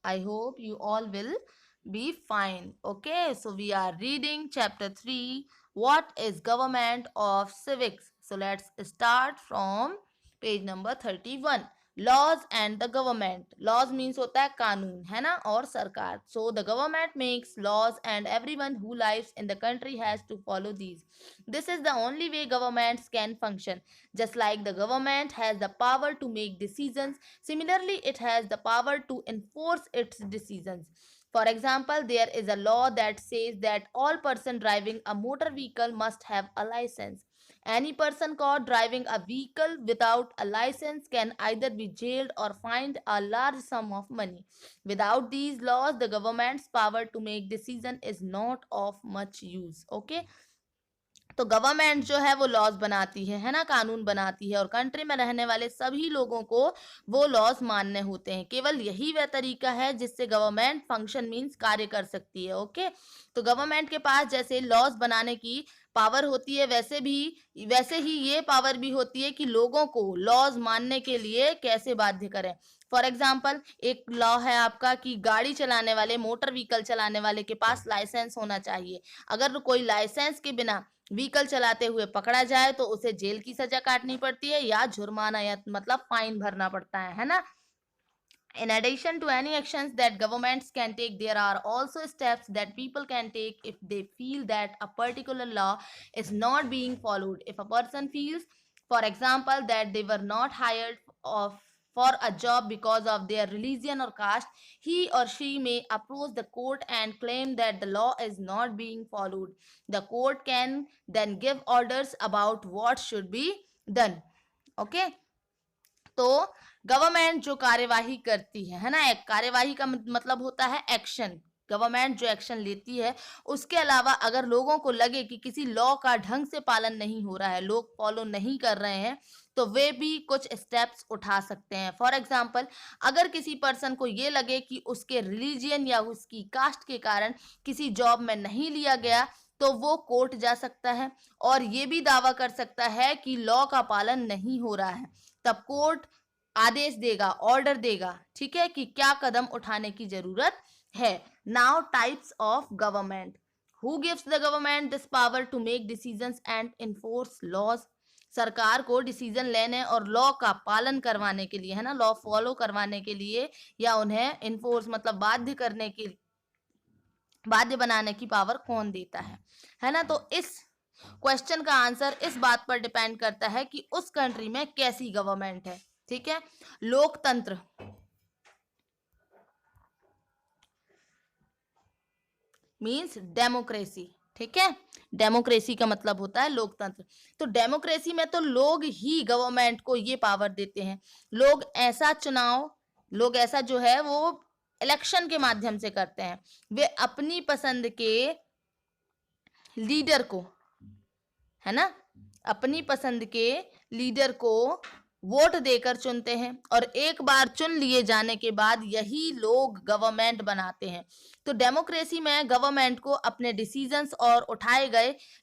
I hope you all will be fine. Okay, so we are reading chapter 3. What is government of civics? So let's start from page number 31. Laws and the government. Laws means होता है कानून, है ना, और सरकार. So the government makes laws and everyone who lives in the country has to follow these. This is the only way governments can function. Just like the government has the power to make decisions, similarly it has the power to enforce its decisions. For example, there is a law that says that all person driving a motor vehicle must have a license. Any person caught driving a vehicle without a license can either be jailed or fined a large sum of money. Without these laws, the government's power to make decision is not of much use. Okay. तो government जो है वो laws बनाती है ना, कानून बनाती है, और कंट्री में रहने वाले सभी लोगों को वो लॉज मानने होते हैं. केवल यही वह तरीका है जिससे गवर्नमेंट फंक्शन मीन्स कार्य कर सकती है. ओके, तो गवर्नमेंट के पास जैसे लॉज बनाने की पावर होती है, वैसे ही ये पावर भी होती है कि लोगों को लॉज मानने के लिए कैसे बाध्य करें. फॉर एग्जाम्पल, एक लॉ है आपका कि गाड़ी चलाने वाले, मोटर व्हीकल चलाने वाले के पास लाइसेंस होना चाहिए. अगर कोई लाइसेंस के बिना व्हीकल चलाते हुए पकड़ा जाए तो उसे जेल की सजा काटनी पड़ती है या जुर्माना या मतलब फाइन भरना पड़ता है ना. In addition to any actions that governments can take, there are also steps that people can take if they feel that a particular law is not being followed. If a person feels, for example, that they were not hired for a job because of their religion or caste, he or she may approach the court and claim that the law is not being followed. The court can then give orders about what should be done. Okay. तो government जो कार्यवाही करती है ना, एक कार्यवाही का मतलब होता है एक्शन. गवर्नमेंट जो एक्शन लेती है, उसके अलावा अगर लोगों को लगे कि किसी लॉ का ढंग से पालन नहीं हो रहा है, लोग फॉलो नहीं कर रहे हैं, तो वे भी कुछ स्टेप्स उठा सकते हैं. फॉर एग्जाम्पल, अगर किसी पर्सन को ये लगे कि उसके रिलीजियन या उसकी कास्ट के कारण किसी जॉब में नहीं लिया गया, तो वो कोर्ट जा सकता है और ये भी दावा कर सकता है कि लॉ का पालन नहीं हो रहा है. तब कोर्ट आदेश देगा, ऑर्डर देगा, ठीक है, कि क्या कदम उठाने की जरूरत है. Now types of government. Who gives the government this power to make decisions and enforce laws. सरकार को डिसीजन लेने और लॉ का पालन करवाने के लिए, है ना, लॉ फॉलो करवाने के लिए या उन्हें इन्फोर्स मतलब बाध्य बनाने की पावर कौन देता है ना. तो इस क्वेश्चन का आंसर इस बात पर डिपेंड करता है कि उस कंट्री में कैसी गवर्नमेंट है. ठीक है. लोकतंत्र मींस डेमोक्रेसी. ठीक है, डेमोक्रेसी का मतलब होता है लोकतंत्र. तो डेमोक्रेसी में तो लोग ही गवर्नमेंट को ये पावर देते हैं. लोग ऐसा जो है वो इलेक्शन के माध्यम से करते हैं. वे अपनी पसंद के लीडर को, है ना, अपनी पसंद के लीडर को वोट देकर चुनते हैं और एक बार चुन लिए जाने के बाद यही लोग गवर्नमेंट बनाते हैं. तो डेमोक्रेसी में गवर्नमेंट को अपने डिसीजंस और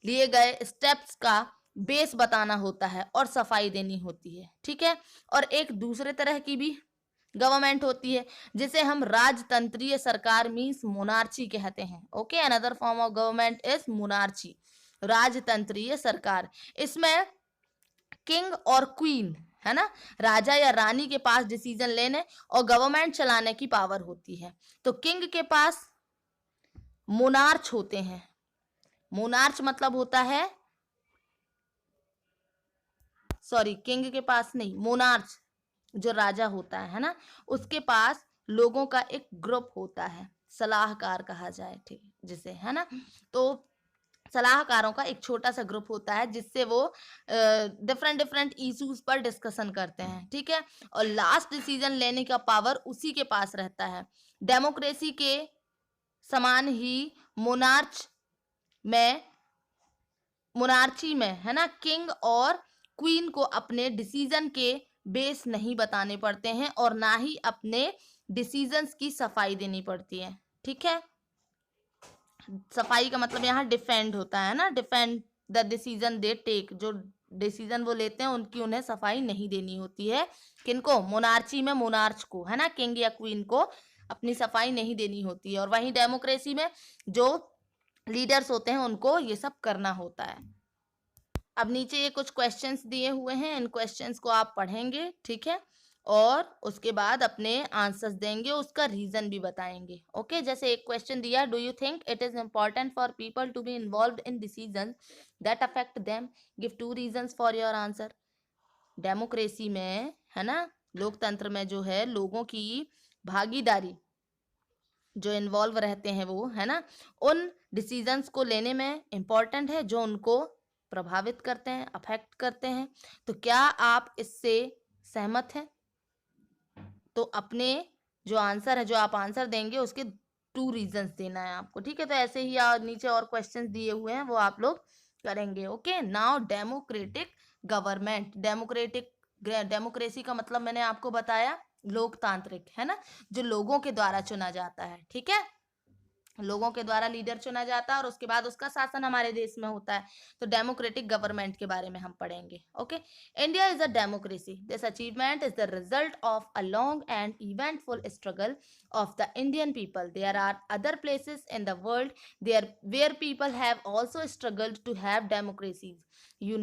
लिए गए स्टेप्स का बेस बताना होता है और सफाई देनी होती है. ठीक है. और एक दूसरे तरह की भी गवर्नमेंट होती है जिसे हम राजतंत्रीय सरकार मींस मोनार्ची कहते हैं. Okay, another form of government is monarchy, राजतंत्रीय सरकार. इसमें किंग और क्वीन, है ना, राजा या रानी के पास डिसीजन लेने और गवर्नमेंट चलाने की पावर होती है. तो किंग के पास मोनार्च होते हैं. मोनार्च मतलब होता है, सॉरी, किंग के पास नहीं, मोनार्च जो राजा होता है ना, उसके पास लोगों का एक ग्रुप होता है, सलाहकार कहा जाए, ठीक, जिसे, है ना. तो सलाहकारों का एक छोटा सा ग्रुप होता है जिससे वो डिफरेंट इश्यूज पर डिस्कशन करते हैं. ठीक है. और लास्ट डिसीजन लेने का पावर उसी के पास रहता है. डेमोक्रेसी के समान ही मोनार्ची में, है ना, किंग और क्वीन को अपने डिसीजन के बेस नहीं बताने पड़ते हैं और ना ही अपने डिसीजंस की सफाई देनी पड़ती है. ठीक है. सफाई का मतलब यहाँ डिफेंड होता है ना, defend the decision they take. जो डिसीजन वो लेते हैं उन्हें सफाई नहीं देनी होती है. किनको? मोनार्ची में मोनार्च को, है ना, किंग या क्वीन को अपनी सफाई नहीं देनी होती है। और वहीं डेमोक्रेसी में जो लीडर्स होते हैं उनको ये सब करना होता है। अब नीचे ये कुछ क्वेश्चंस दिए हुए हैं, इन क्वेश्चंस को आप पढ़ेंगे, ठीक है, और उसके बाद अपने आंसर्स देंगे, उसका रीजन भी बताएंगे। ओके, जैसे एक क्वेश्चन दिया, do you think it is important for people to be involved in decisions that affect them, give 2 reasons for your answer. Democracy में, है ना, लोकतंत्र में जो है लोगों की भागीदारी, जो इन्वॉल्व रहते हैं वो, है ना, उन डिसीजंस को लेने में इम्पॉर्टेंट है जो उनको प्रभावित करते हैं, अफेक्ट करते हैं। तो क्या आप इससे सहमत हैं? तो अपने जो आंसर है, जो आप आंसर देंगे, उसके 2 रीजंस देना है आपको, ठीक है। तो ऐसे ही नीचे और क्वेश्चंस दिए हुए हैं, वो आप लोग करेंगे। Okay, now democratic government. Democracy का मतलब मैंने आपको बताया, लोकतांत्रिक, है ना, जो लोगों के द्वारा चुना जाता है, ठीक है, लोगों के द्वारा लीडर चुना जाता है और उसके बाद उसका शासन हमारे देश में होता है। तो डेमोक्रेटिक गवर्नमेंट के बारे में हम पढ़ेंगे। Okay, India is a democracy. This achievement is the result of a long and eventful struggle of the Indian people. There are other places in the world there where people have also struggled to have democracies. You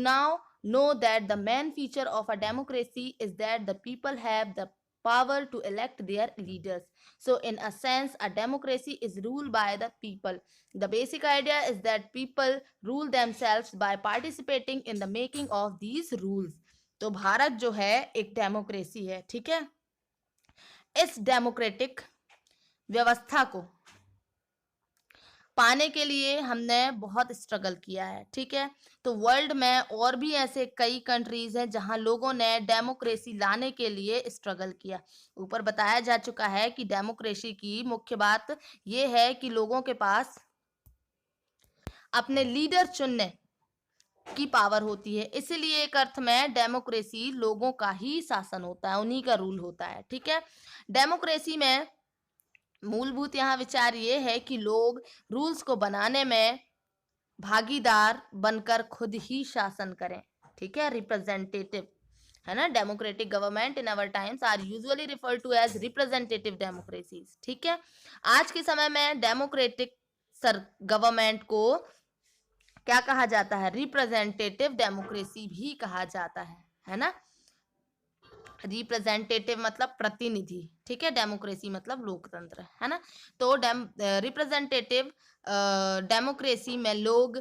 now know that the main feature of a democracy is that the people have the power to elect their leaders. So in a sense, a democracy is ruled by the people. The basic idea is that people rule themselves by participating in the making of these rules. तो भारत जो है एक democracy है, ठीक है। इस democratic व्यवस्था को पाने के लिए हमने बहुत स्ट्रगल किया है, ठीक है। तो वर्ल्ड में और भी ऐसे कई कंट्रीज हैं जहां लोगों ने डेमोक्रेसी लाने के लिए स्ट्रगल किया। ऊपर बताया जा चुका है कि डेमोक्रेसी की मुख्य बात यह है कि लोगों के पास अपने लीडर चुनने की पावर होती है, इसलिए एक अर्थ में डेमोक्रेसी लोगों का ही शासन होता है, उन्हीं का रूल होता है, ठीक है। डेमोक्रेसी में मूलभूत यहाँ विचार ये है कि लोग रूल्स को बनाने में भागीदार बनकर खुद ही शासन करें, ठीक है, रिप्रेजेंटेटिव, है ना। Democratic government in our times are usually referred to as representative democracies, ठीक है। आज के समय में डेमोक्रेटिक गवर्नमेंट को क्या कहा जाता है? रिप्रेजेंटेटिव डेमोक्रेसी भी कहा जाता है ना। रिप्रेजेंटेटिव मतलब प्रतिनिधि, ठीक है, डेमोक्रेसी मतलब लोकतंत्र, है ना। तो रिप्रेजेंटेटिव डेमोक्रेसी में लोग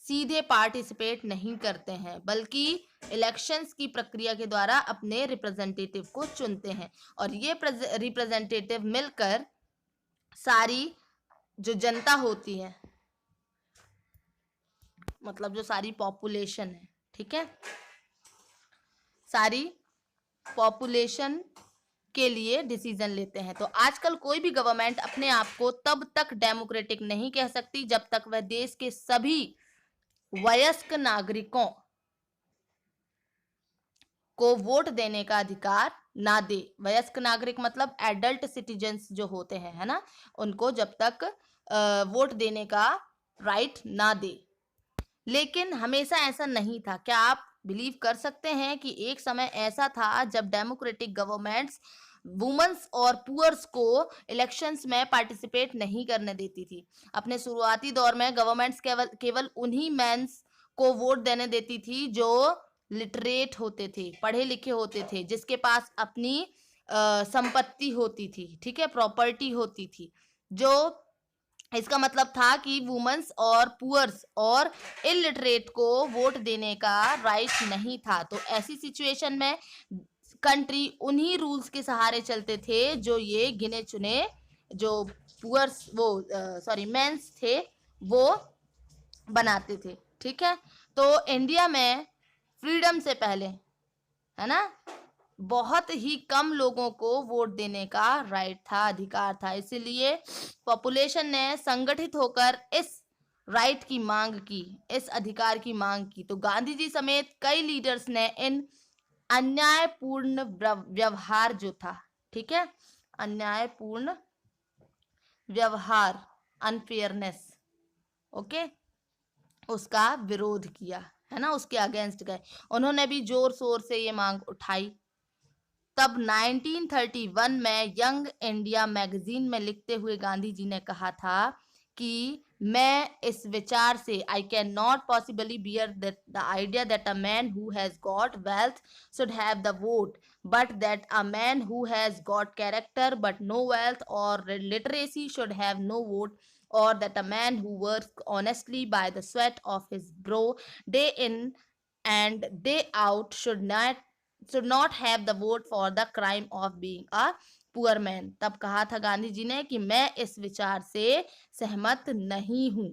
सीधे पार्टिसिपेट नहीं करते हैं, बल्कि इलेक्शंस की प्रक्रिया के द्वारा अपने रिप्रेजेंटेटिव को चुनते हैं, और ये रिप्रेजेंटेटिव मिलकर सारी जो जनता होती है, मतलब जो सारी पॉपुलेशन है, ठीक है, सारी पॉपुलेशन के लिए डिसीजन लेते हैं। तो आजकल कोई भी गवर्नमेंट अपने आप को तब तक डेमोक्रेटिक नहीं कह सकती जब तक वह देश के सभी वयस्क नागरिकों को वोट देने का अधिकार ना दे। वयस्क नागरिक मतलब एडल्ट सिटीजन्स जो होते हैं, है ना, उनको जब तक वोट देने का राइट ना दे। लेकिन हमेशा ऐसा नहीं था। क्या आप बिलीव कर सकते हैं कि एक समय ऐसा था जब डेमोक्रेटिक गवर्नमेंट्स वुमेन्स और पुअर्स को इलेक्शंस में पार्टिसिपेट नहीं करने देती थी। अपने शुरुआती दौर में गवर्नमेंट्स केवल उन्हीं मेंस को वोट देने देती थी जो लिटरेट होते थे, पढ़े लिखे होते थे, जिसके पास अपनी संपत्ति होती थी, ठीक है, प्रॉपर्टी होती थी। जो इसका मतलब था कि वुमेन्स और पुअर्स और इलिटरेट को वोट देने का राइट नहीं था। तो ऐसी सिचुएशन में कंट्री उन्हीं रूल्स के सहारे चलते थे जो ये गिने चुने जो पुअर्स मेंस थे वो बनाते थे, ठीक है। तो इंडिया में फ्रीडम से पहले, है ना, बहुत ही कम लोगों को वोट देने का राइट था, अधिकार था। इसलिए पॉपुलेशन ने संगठित होकर इस राइट की मांग की, इस अधिकार की मांग की। तो गांधी जी समेत कई लीडर्स ने इन अन्यायपूर्ण व्यवहार जो था, ठीक है, अन्यायपूर्ण व्यवहार, अनफेयरनेस, ओके, उसका विरोध किया, है ना, उसके अगेंस्ट गए। उन्होंने भी जोर शोर से ये मांग उठाई, तब 1931 में यंग इंडिया मैगजीन में लिखते हुए गांधी जी ने कहा था कि मैं इस विचार से I can not possibly bear the idea that a man who has got wealth should have the vote, but that a man who has got character but no wealth or literacy should have no vote, or that a man who works honestly by the sweat of his brow day in and day out should not have the vote for the crime of being a poor man. तब कहा था गांधी जी ने कि मैं इस विचार से सहमत नहीं हूं,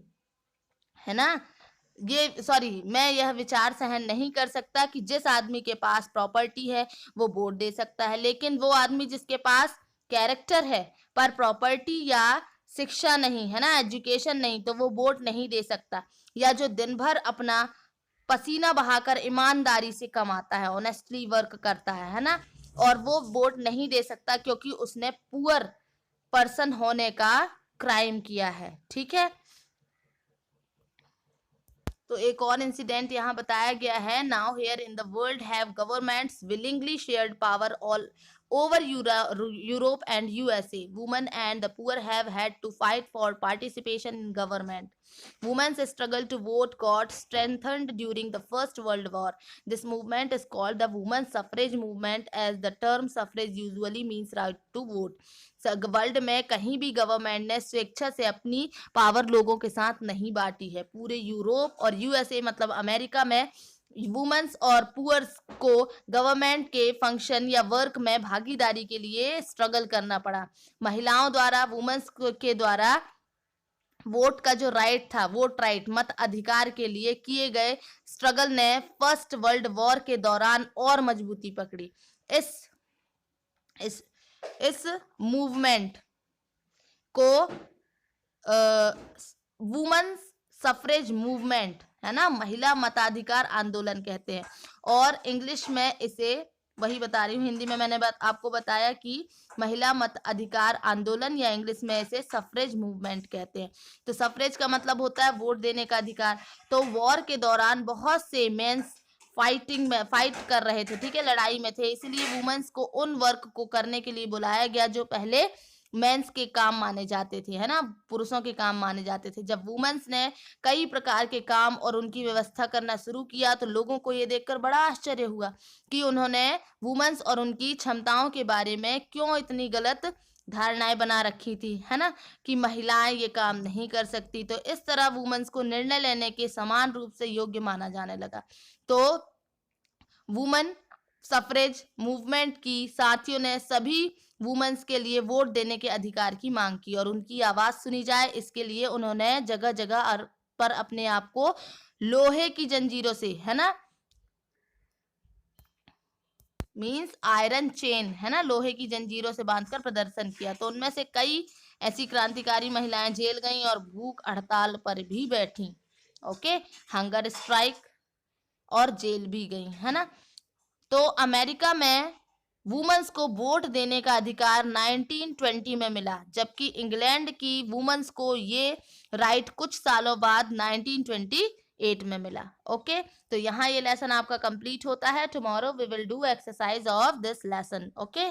है ना, ये सॉरी, मैं यह विचार सहन नहीं कर सकता कि जिस आदमी के पास प्रॉपर्टी है वो वोट दे सकता है, लेकिन वो आदमी जिसके पास कैरेक्टर है पर प्रॉपर्टी या शिक्षा नहीं है ना, एजुकेशन नहीं, तो वो वोट नहीं दे सकता। या जो दिन भर अपना पसीना बहाकर ईमानदारी से कमाता है, ऑनेस्टली वर्क करता है ना, और वो वोट नहीं दे सकता क्योंकि उसने पुअर पर्सन होने का क्राइम किया है। ठीक है, तो एक और इंसिडेंट यहाँ बताया गया है। Now here in the world have governments willingly shared power all over Europe and USA. Women and the poor have had to fight for participation in government. Women's struggle to vote got strengthened during the First World War. This movement is called the women's suffrage movement, as the term suffrage usually means right to vote. World में कहीं भी government ने स्वेच्छा से अपनी power लोगों के साथ नहीं बांटी है। पूरे यूरोप और यूएसए मतलब अमेरिका में वुमेन्स और पुअर्स को गवर्नमेंट के फंक्शन या वर्क में भागीदारी के लिए स्ट्रगल करना पड़ा। महिलाओं द्वारा, वुमेन्स के द्वारा वोट का जो राइट था, वोट राइट, मत अधिकार के लिए किए गए स्ट्रगल ने फर्स्ट वर्ल्ड वॉर के दौरान और मजबूती पकड़ी। इस मूवमेंट को वुमेन्स सफरेज मूवमेंट, है ना, महिला मताधिकार आंदोलन कहते हैं, और इंग्लिश में इसे, वही बता रही हूँ, हिंदी में मैंने आपको बताया कि महिला मत अधिकार आंदोलन, या इंग्लिश में इसे सफरेज मूवमेंट कहते हैं। तो सफरेज का मतलब होता है वोट देने का अधिकार। तो वॉर के दौरान बहुत से मेंस फाइट कर रहे थे, ठीक है, लड़ाई में थे, इसलिए वुमेन्स को उन वर्क को करने के लिए बुलाया गया जो पहले मेंस के काम माने जाते थे, है ना, पुरुषों के काम माने जाते थे। जब वुमेन्स ने कई प्रकार के काम और उनकी व्यवस्था करना शुरू किया तो लोगों को ये देखकर बड़ा आश्चर्य हुआ कि उन्होंने वुमेन्स और उनकी क्षमताओं के बारे में क्यों इतनी गलत धारणाएं बना रखी थी, है ना, कि महिलाएं ये काम नहीं कर सकती। तो इस तरह वुमेन्स को निर्णय लेने के समान रूप से योग्य माना जाने लगा। तो वुमेन सफरेज मूवमेंट की साथियों ने सभी वुमेन्स के लिए वोट देने के अधिकार की मांग की और उनकी आवाज सुनी जाए, इसके लिए उन्होंने जगह जगह पर अपने आप को लोहे की जंजीरों से, है ना, मीन्स आयरन चेन, है ना, लोहे की जंजीरों से बांधकर प्रदर्शन किया। तो उनमें से कई ऐसी क्रांतिकारी महिलाएं जेल गईं और भूख हड़ताल पर भी बैठी, ओके, हंगर स्ट्राइक, और जेल भी गई, है ना। तो अमेरिका में वुमेन्स को वोट देने का अधिकार 1920 में मिला, जबकि इंग्लैंड की वुमेन्स को ये राइट कुछ सालों बाद 1928 में मिला। ओके, तो यहाँ ये लेसन आपका कंप्लीट होता है। Tomorrow we will do exercise of this lesson. Okay.